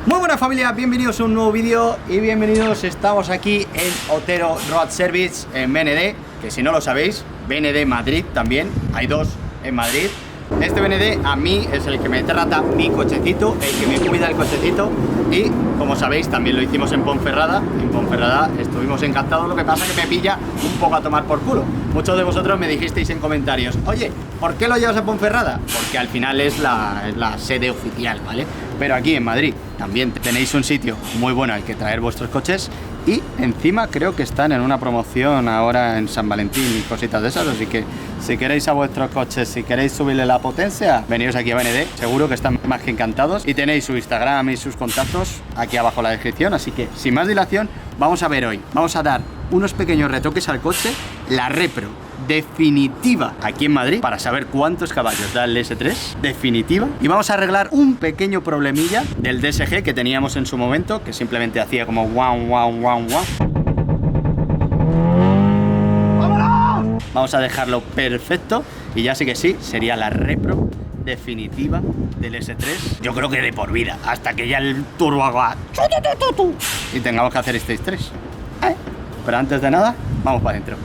Muy buena familia, bienvenidos a un nuevo vídeo y bienvenidos, estamos aquí en Otero Road Service en BND, que si no lo sabéis, BND Madrid también, hay dos en Madrid. Este BND a mí es el que me trata mi cochecito, el que me cuida el cochecito y como sabéis también lo hicimos en Ponferrada. En Ponferrada estuvimos encantados, lo que pasa es que me pilla un poco a tomar por culo. Muchos de vosotros me dijisteis en comentarios, oye, ¿por qué lo llevas a Ponferrada? Porque al final es la sede oficial, ¿vale? Pero aquí en Madrid también tenéis un sitio muy bueno al que traer vuestros coches y encima creo que están en una promoción ahora en San Valentín y cositas de esas, así que si queréis a vuestros coches, si queréis subirle la potencia, veniros aquí a BND, seguro que están más que encantados y tenéis su Instagram y sus contactos aquí abajo en la descripción, así que sin más dilación vamos a ver hoy, vamos a dar unos pequeños retoques al coche, la Repro definitiva aquí en Madrid para saber cuántos caballos da el S3 definitiva y vamos a arreglar un pequeño problemilla del DSG que teníamos en su momento, que simplemente hacía como wow. Vamos a dejarlo perfecto y ya sí que sí, sería la Repro definitiva del S3, yo creo que de por vida, hasta que ya el turbo haga y tengamos que hacer Stage 3. Pero antes de nada, vamos para adentro.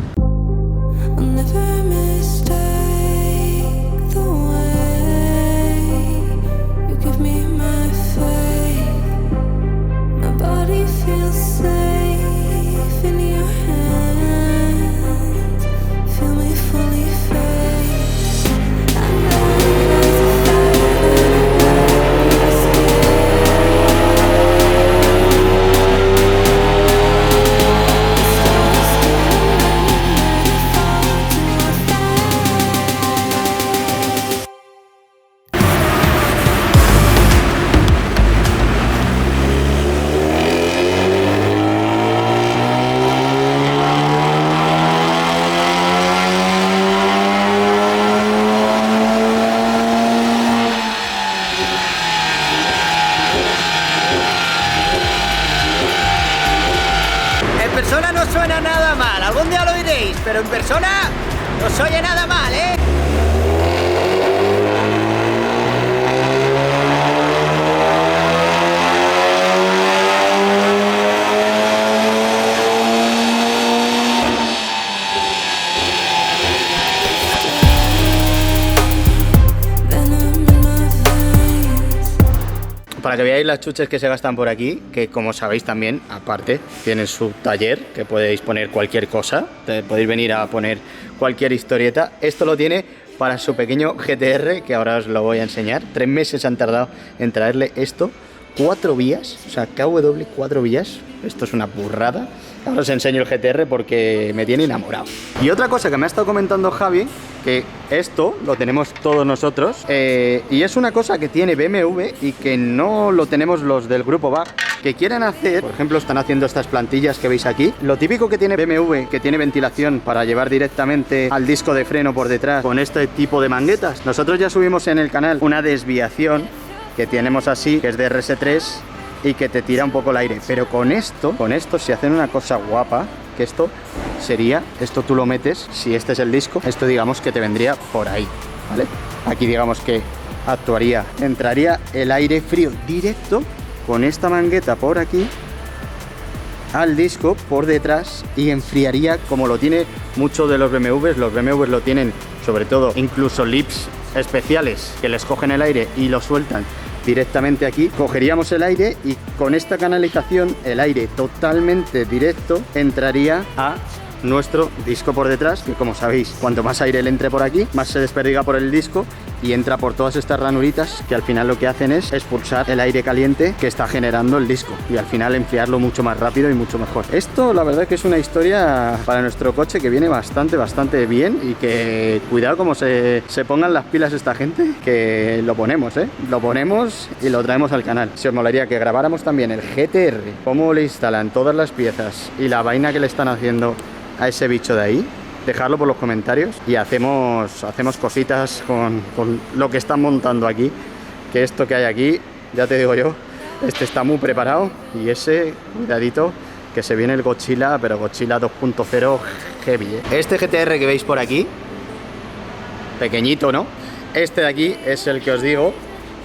No suena nada mal, algún día lo oiréis, pero en persona no se oye nada mal, ¿eh? Para que veáis las chuches que se gastan por aquí, que como sabéis también, aparte, tienen su taller, que podéis poner cualquier cosa, podéis venir a poner cualquier historieta. Esto lo tiene para su pequeño GTR, que ahora os lo voy a enseñar. 3 meses han tardado en traerle esto. 4 vías, o sea, KW 4 vías. Esto es una burrada. Ahora os enseño el GTR porque me tiene enamorado. Y otra cosa que me ha estado comentando Javi, que esto lo tenemos todos nosotros, y es una cosa que tiene BMW y que no lo tenemos los del grupo BAG, que quieren hacer, por ejemplo, están haciendo estas plantillas que veis aquí. Lo típico que tiene BMW, que tiene ventilación para llevar directamente al disco de freno por detrás con este tipo de manguetas. Nosotros ya subimos en el canal una desviación que tenemos así, que es de RS3 y que te tira un poco el aire, pero con esto si hacen una cosa guapa, que esto sería, esto tú lo metes, si este es el disco, esto digamos que te vendría por ahí, ¿vale? Aquí digamos que actuaría, entraría el aire frío directo con esta mangueta por aquí al disco por detrás y enfriaría como lo tiene muchos de los BMWs. Los BMWs lo tienen sobre todo incluso lips especiales que les cogen el aire y lo sueltan directamente aquí. Cogeríamos el aire y con esta canalización el aire totalmente directo entraría a nuestro disco por detrás, que como sabéis, cuanto más aire le entre por aquí, más se desperdiga por el disco y entra por todas estas ranuritas que al final lo que hacen es expulsar el aire caliente que está generando el disco y al final enfriarlo mucho más rápido y mucho mejor. Esto la verdad que es una historia para nuestro coche que viene bastante bien y que cuidado como se pongan las pilas esta gente, que lo ponemos, lo ponemos y lo traemos al canal. Si os molaría que grabáramos también el GTR, cómo le instalan todas las piezas y la vaina que le están haciendo a ese bicho de ahí, dejadlo por los comentarios y hacemos cositas con lo que están montando aquí, que esto que hay aquí, ya te digo yo, este está muy preparado y ese, cuidadito, que se viene el Godzilla, pero Godzilla 2.0 heavy, Este GTR que veis por aquí, pequeñito, ¿no? Este de aquí es el que os digo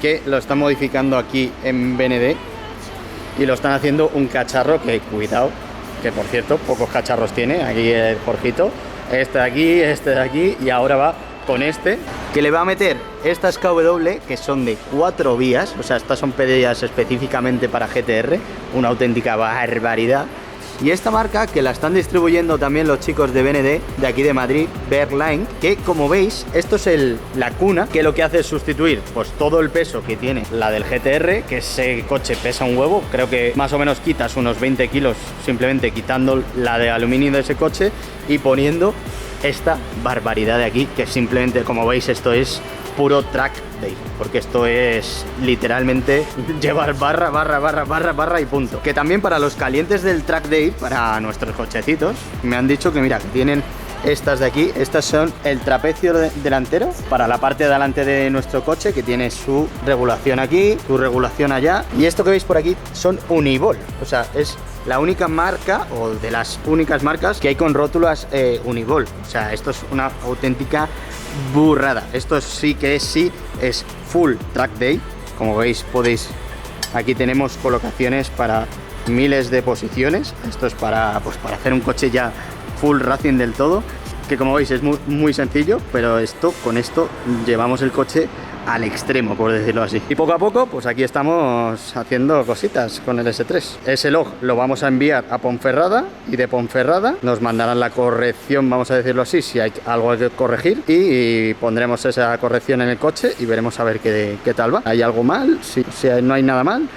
que lo están modificando aquí en BND y lo están haciendo un cacharro que, cuidado, que por cierto, pocos cacharros tiene, aquí el Jorgito, este de aquí y ahora va con este, que le va a meter estas KW que son de 4 vías, o sea, estas son pedidas específicamente para GTR, una auténtica barbaridad. Y esta marca que la están distribuyendo también los chicos de BND de aquí de Madrid, Berline, que como veis, esto es la cuna, que lo que hace es sustituir pues todo el peso que tiene la del GTR, que ese coche pesa un huevo, creo que más o menos quitas unos 20 kilos simplemente quitando la de aluminio de ese coche y poniendo esta barbaridad de aquí, que simplemente, como veis, esto es puro track day, porque esto es literalmente llevar barra y punto. Que también para los calientes del track day, para nuestros cochecitos, me han dicho que mira, que tienen estas de aquí, estas son el trapecio delantero para la parte de delante de nuestro coche, que tiene su regulación aquí, su regulación allá, y esto que veis por aquí son Uniball, o sea, es la única marca o de las únicas marcas que hay con rótulas Uniball, o sea, esto es una auténtica burrada. Esto sí es full track day, como veis podéis, aquí tenemos colocaciones para miles de posiciones, esto es para hacer un coche ya full racing del todo, que como veis es muy sencillo, pero con esto llevamos el coche al extremo, por decirlo así. Y poco a poco, pues aquí estamos haciendo cositas con el S3. Ese log lo vamos a enviar a Ponferrada y de Ponferrada nos mandarán la corrección, vamos a decirlo así, si hay algo que corregir, y pondremos esa corrección en el coche y veremos a ver qué tal va. ¿Hay algo mal? Si no hay nada mal,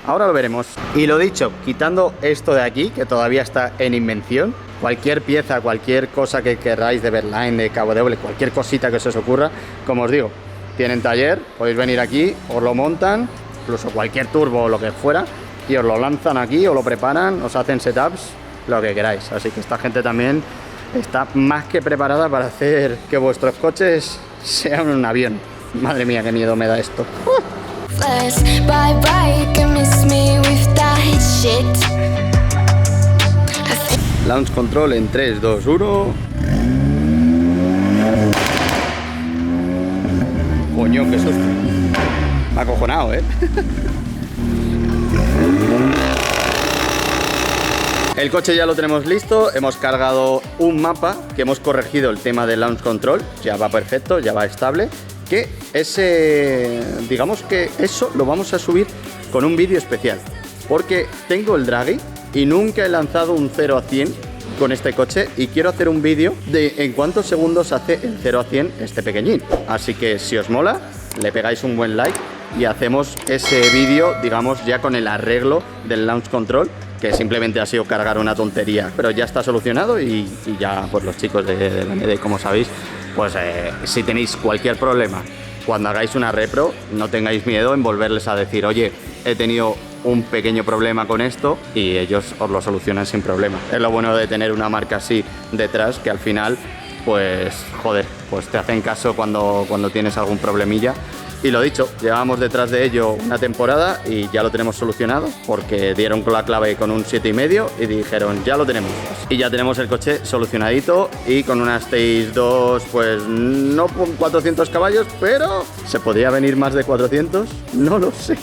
ahora lo veremos. Y lo dicho, quitando esto de aquí, que todavía está en invención, cualquier pieza, cualquier cosa que queráis de Berline, de KW, cualquier cosita que se os ocurra, como os digo, tienen taller, podéis venir aquí, os lo montan, incluso cualquier turbo o lo que fuera, y os lo lanzan aquí, o lo preparan, os hacen setups, lo que queráis. Así que esta gente también está más que preparada para hacer que vuestros coches sean un avión. Madre mía, qué miedo me da esto. Launch control en 3, 2, 1. Coño, qué susto. Me ha acojonado, ¿eh? El coche ya lo tenemos listo, hemos cargado un mapa que hemos corregido el tema del launch control, ya va perfecto, ya va estable, que ese, digamos que eso lo vamos a subir con un vídeo especial, porque tengo el Dragy y nunca he lanzado un 0 a 100 con este coche y quiero hacer un vídeo de en cuántos segundos hace el 0 a 100 este pequeñín. Así que si os mola, le pegáis un buen like y hacemos ese vídeo, digamos, ya con el arreglo del launch control, que simplemente ha sido cargar una tontería, pero ya está solucionado y ya pues los chicos de BND, como sabéis, pues si tenéis cualquier problema cuando hagáis una repro, no tengáis miedo en volverles a decir, oye, he tenido un pequeño problema con esto, y ellos os lo solucionan sin problema. Es lo bueno de tener una marca así detrás, que al final pues joder, pues te hacen caso cuando tienes algún problemilla. Y lo dicho, llevamos detrás de ello una temporada y ya lo tenemos solucionado, porque dieron con la clave con un 7,5 y dijeron, ya lo tenemos. Y ya tenemos el coche solucionadito y con una Stage 2, pues no con 400 caballos, pero ¿se podría venir más de 400? No lo sé.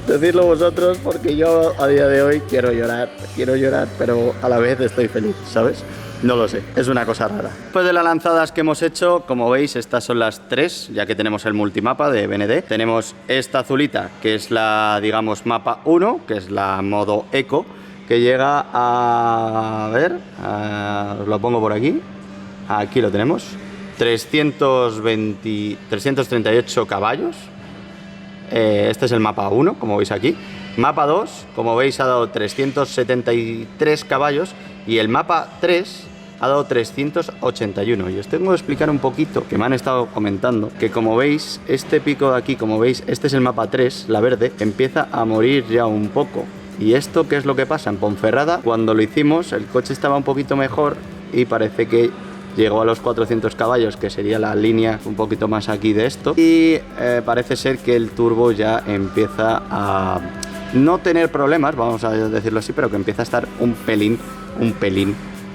Decidlo vosotros, porque yo a día de hoy quiero llorar, pero a la vez estoy feliz, ¿sabes? No lo sé, es una cosa rara. Después de las lanzadas que hemos hecho, como veis, estas son las 3, ya que tenemos el multimapa de BND. Tenemos esta azulita, que es la, digamos, mapa 1, que es la modo eco, que llega a ver, os lo pongo por aquí. Aquí lo tenemos. 338 caballos. Este es el mapa 1, como veis aquí. Mapa 2, como veis, ha dado 373 caballos. Y el mapa 3 ha dado 381. Y os tengo que explicar un poquito, que me han estado comentando, que como veis, este pico de aquí, como veis, este es el mapa 3, la verde, empieza a morir ya un poco. ¿Y esto qué es lo que pasa? En Ponferrada, cuando lo hicimos, el coche estaba un poquito mejor y parece que llegó a los 400 caballos, que sería la línea un poquito más aquí de esto. Y parece ser que el turbo ya empieza a no tener problemas, vamos a decirlo así, pero que empieza a estar un pelín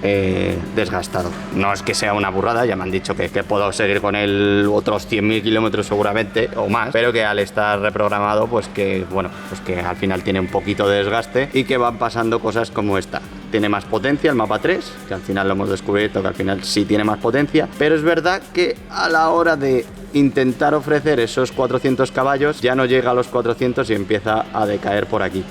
desgastado. No es que sea una burrada, ya me han dicho que puedo seguir con él otros 100.000 kilómetros seguramente o más, pero que al estar reprogramado pues que bueno, pues que al final tiene un poquito de desgaste y que van pasando cosas como esta. Tiene más potencia el mapa 3, que al final lo hemos descubierto que al final sí tiene más potencia, pero es verdad que a la hora de intentar ofrecer esos 400 caballos ya no llega a los 400 y empieza a decaer por aquí.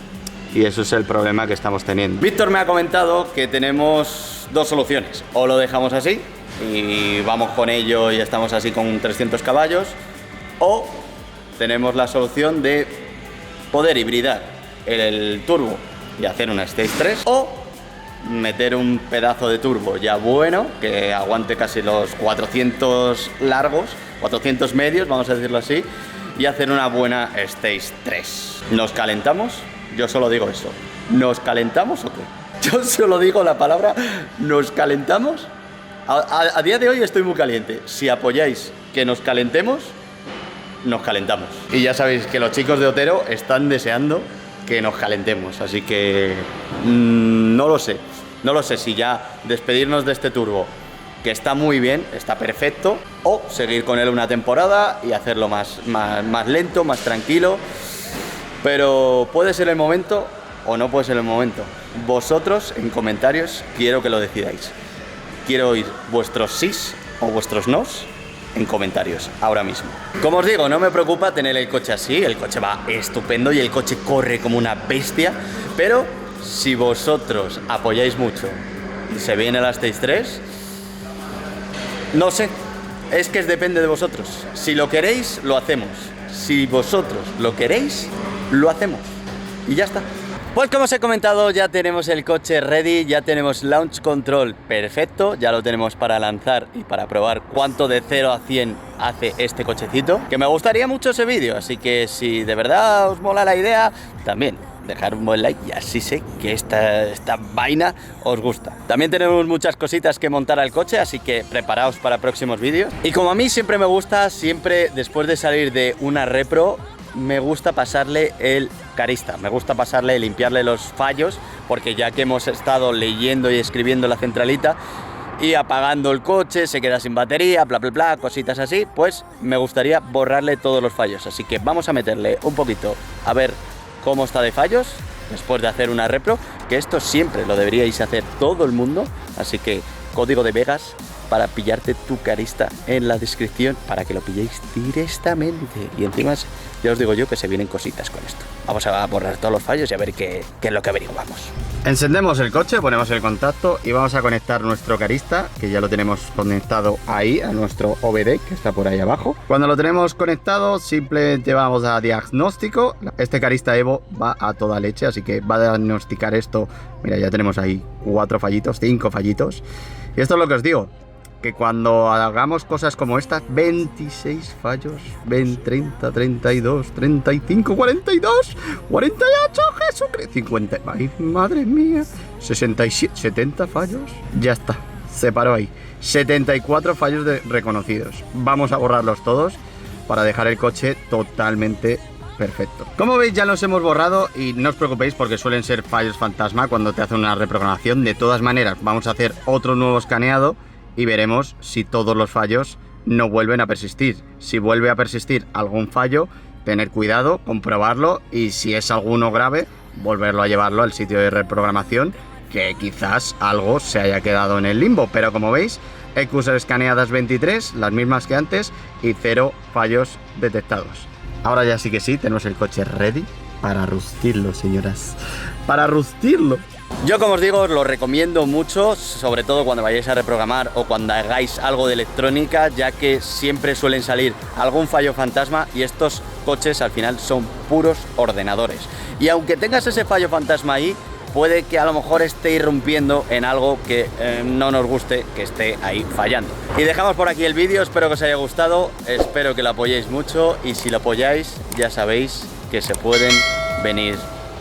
Y eso es el problema que estamos teniendo. Víctor me ha comentado que tenemos dos soluciones. O lo dejamos así y vamos con ello y estamos así con 300 caballos. O tenemos la solución de poder hibridar el turbo y hacer una Stage 3. O meter un pedazo de turbo ya bueno, que aguante casi los 400 largos, 400 medios, vamos a decirlo así, y hacer una buena Stage 3. ¿Nos calentamos? Yo solo digo eso. ¿Nos calentamos o qué? Yo solo digo la palabra ¿nos calentamos? A día de hoy estoy muy caliente. Si apoyáis que nos calentemos, nos calentamos. Y ya sabéis que los chicos de Otero están deseando que nos calentemos. Así que no lo sé. No lo sé si ya despedirnos de este turbo, que está muy bien, está perfecto, o seguir con él una temporada y hacerlo más lento, más tranquilo. Pero puede ser el momento o no puede ser el momento. Vosotros en comentarios quiero que lo decidáis. Quiero oír vuestros sís o vuestros nos en comentarios ahora mismo. Como os digo, no me preocupa tener el coche así. El coche va estupendo y el coche corre como una bestia. Pero si vosotros apoyáis mucho y se viene la Stage 3, no sé. Es que depende de vosotros. Si lo queréis, lo hacemos. Si vosotros lo queréis, lo hacemos. Y ya está. Pues como os he comentado, ya tenemos el coche ready, ya tenemos launch control perfecto, ya lo tenemos para lanzar y para probar cuánto de 0 a 100 hace este cochecito. Que me gustaría mucho ese vídeo, así que si de verdad os mola la idea, también dejar un buen like y así sé que esta vaina os gusta. También tenemos muchas cositas que montar al coche, así que preparaos para próximos vídeos. Y como a mí siempre me gusta, siempre después de salir de una repro, me gusta pasarle el carista, me gusta pasarle, limpiarle los fallos, porque ya que hemos estado leyendo y escribiendo la centralita y apagando el coche, se queda sin batería, bla bla bla, cositas así, pues me gustaría borrarle todos los fallos. Así que vamos a meterle un poquito a ver cómo está de fallos después de hacer una repro, que esto siempre lo deberíais hacer todo el mundo, así que código de Vegas para pillarte tu carista en la descripción para que lo pilléis directamente. Y encima ya os digo yo que se vienen cositas con esto. Vamos a borrar todos los fallos y a ver qué es lo que averiguamos. Encendemos el coche, ponemos el contacto y vamos a conectar nuestro carista, que ya lo tenemos conectado ahí a nuestro OBD, que está por ahí abajo. Cuando lo tenemos conectado, simplemente vamos a diagnóstico. Este carista Evo va a toda leche, así que va a diagnosticar esto. Mira, ya tenemos ahí 4 fallitos, 5 fallitos. Y esto es lo que os digo, que cuando hagamos cosas como estas, 26 fallos, 20, 30, 32, 35, 42, 48, Jesucristo, 50, ay, madre mía, 67, 70 fallos, ya está, se paró ahí. 74 fallos reconocidos. Vamos a borrarlos todos para dejar el coche totalmente perfecto. Como veis, ya los hemos borrado y no os preocupéis porque suelen ser fallos fantasma cuando te hacen una reprogramación. De todas maneras, vamos a hacer otro nuevo escaneado y veremos si todos los fallos no vuelven a persistir. Si vuelve a persistir algún fallo, tener cuidado, comprobarlo y si es alguno grave, volverlo a llevarlo al sitio de reprogramación, que quizás algo se haya quedado en el limbo. Pero como veis, EQs escaneadas 23, las mismas que antes, y 0 fallos detectados. Ahora ya sí que sí, tenemos el coche ready para rustirlo, señoras. Para rustirlo. Yo, como os digo, os lo recomiendo mucho, sobre todo cuando vayáis a reprogramar o cuando hagáis algo de electrónica, ya que siempre suelen salir algún fallo fantasma y estos coches al final son puros ordenadores. Y aunque tengas ese fallo fantasma ahí, puede que a lo mejor esté irrumpiendo en algo que no nos guste que esté ahí fallando. Y dejamos por aquí el vídeo, espero que os haya gustado, espero que lo apoyéis mucho y si lo apoyáis ya sabéis que se pueden venir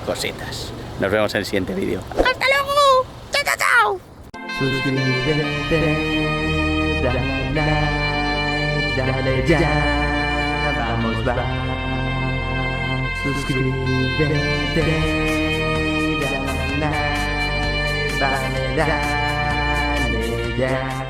cositas. Nos vemos en el siguiente vídeo. ¡Hasta luego! ¡Chao, chao, chao! Suscríbete, dale like, dale ya, vamos, va. Suscríbete, dale like, dale ya. Ya.